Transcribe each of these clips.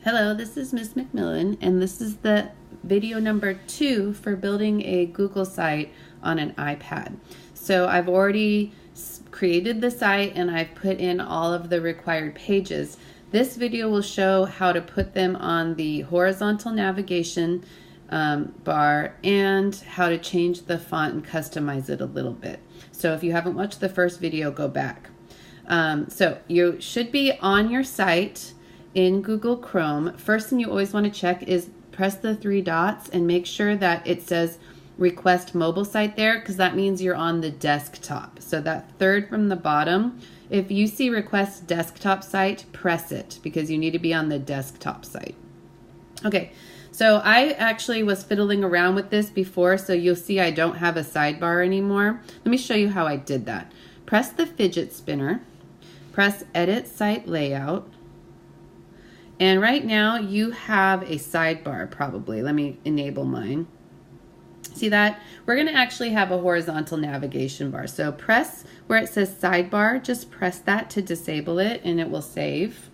Hello, this is Miss McMillan, and this is the video number 2 for building a Google site on an iPad. So I've already created the site and I've put in all of the required pages. This video will show how to put them on the horizontal navigation bar and how to change the font and customize it a little bit. So if you haven't watched the first video, go back. So you should be on your site in Google Chrome. First thing you always want to check is press the 3 dots and make sure that it says request mobile site there, because that means you're on the desktop. So that third from the bottom, if you see request desktop site, press it because you need to be on the desktop site. Okay, so I actually was fiddling around with this before, so you'll see I don't have a sidebar anymore. Let me show you how I did that. Press the fidget spinner, press edit site layout, and right now you have a sidebar probably. Let me enable mine. See that? We're going to actually have a horizontal navigation bar. So press where it says sidebar, just press that to disable it and it will save.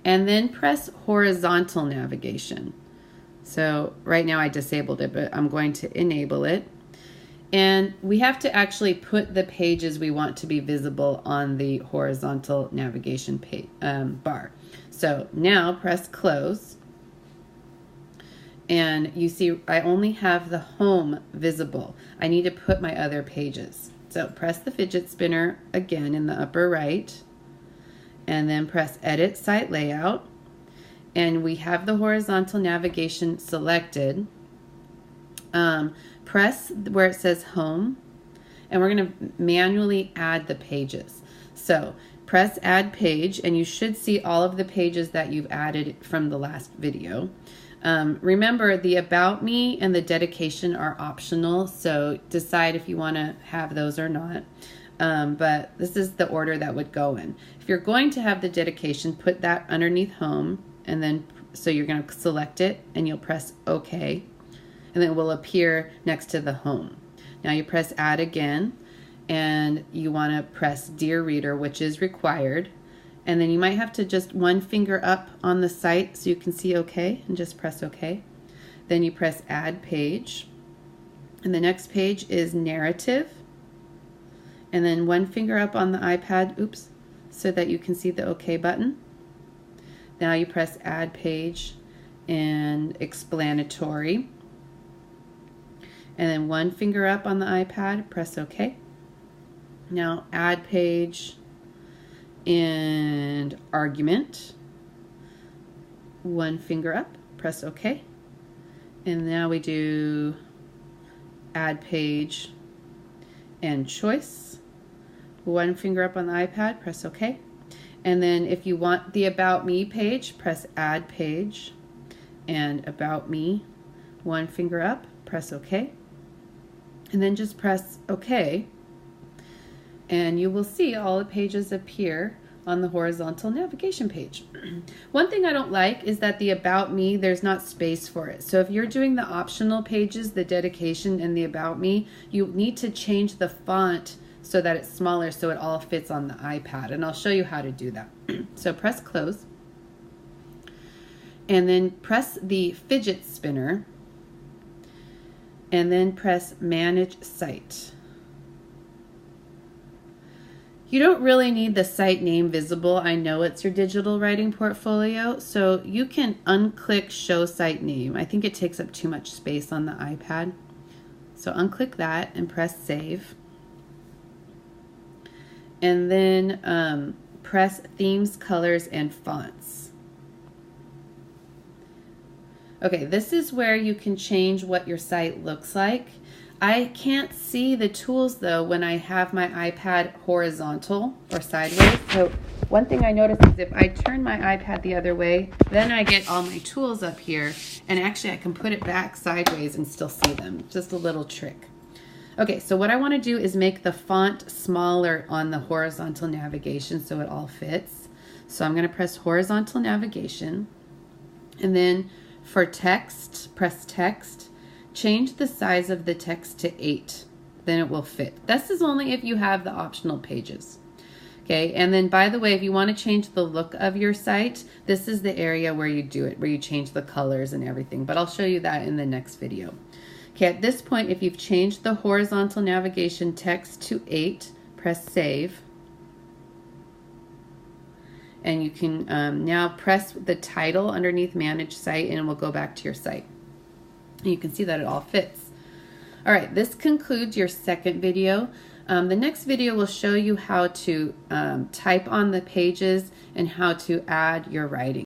And then press horizontal navigation. So right now I disabled it, but I'm going to enable it. And we have to actually put the pages we want to be visible on the horizontal navigation bar. So now press close. And you see I only have the home visible. I need to put my other pages. So press the fidget spinner again in the upper right. And then press edit site layout. And we have the horizontal navigation selected. Press where it says home, and we're going to manually add the pages. So press add page, and you should see all of the pages that you've added from the last video. Remember, the about me and the dedication are optional, so decide if you want to have those or not. But this is the order that would go in. If you're going to have the dedication, put that underneath home, and then so you're going to select it and you'll press OK. And then it will appear next to the home. Now you press add again, and you want to press Dear Reader, which is required. And then you might have to just one finger up on the site so you can see OK, and just press OK. Then you press add page. And the next page is narrative. And then one finger up on the iPad, so that you can see the OK button. Now you press add page and explanatory. And then one finger up on the iPad, press OK. Now add page and argument. One finger up, press OK. And now we do add page and choice. One finger up on the iPad, press OK. And then if you want the About Me page, press add page and About Me. One finger up, press OK. And then just press OK, and you will see all the pages appear on the horizontal navigation page. One thing I don't like is that the About Me, there's not space for it. So if you're doing the optional pages, the dedication and the About Me, you need to change the font so that it's smaller so it all fits on the iPad, and I'll show you how to do that. So press close, and then press the fidget spinner, and then press Manage Site. You don't really need the site name visible. I know it's your digital writing portfolio, so you can unclick Show Site Name. I think it takes up too much space on the iPad. So unclick that and press Save. And then press Themes, Colors, and Fonts. Okay, this is where you can change what your site looks like. I can't see the tools though when I have my iPad horizontal or sideways. So one thing I noticed is if I turn my iPad the other way, then I get all my tools up here, and actually I can put it back sideways and still see them. Just a little trick. Okay, so what I want to do is make the font smaller on the horizontal navigation so it all fits. So I'm going to press horizontal navigation, and then for text, press text. Change the size of the text to 8. Then it will fit. This is only if you have the optional pages. Okay, and then by the way, if you want to change the look of your site, this is the area where you do it, where you change the colors and everything, but I'll show you that in the next video. Okay, at this point, if you've changed the horizontal navigation text to 8, press save. And you can now press the title underneath Manage Site and it will go back to your site. And you can see that it all fits. All right, this concludes your second video. The next video will show you how to type on the pages and how to add your writing.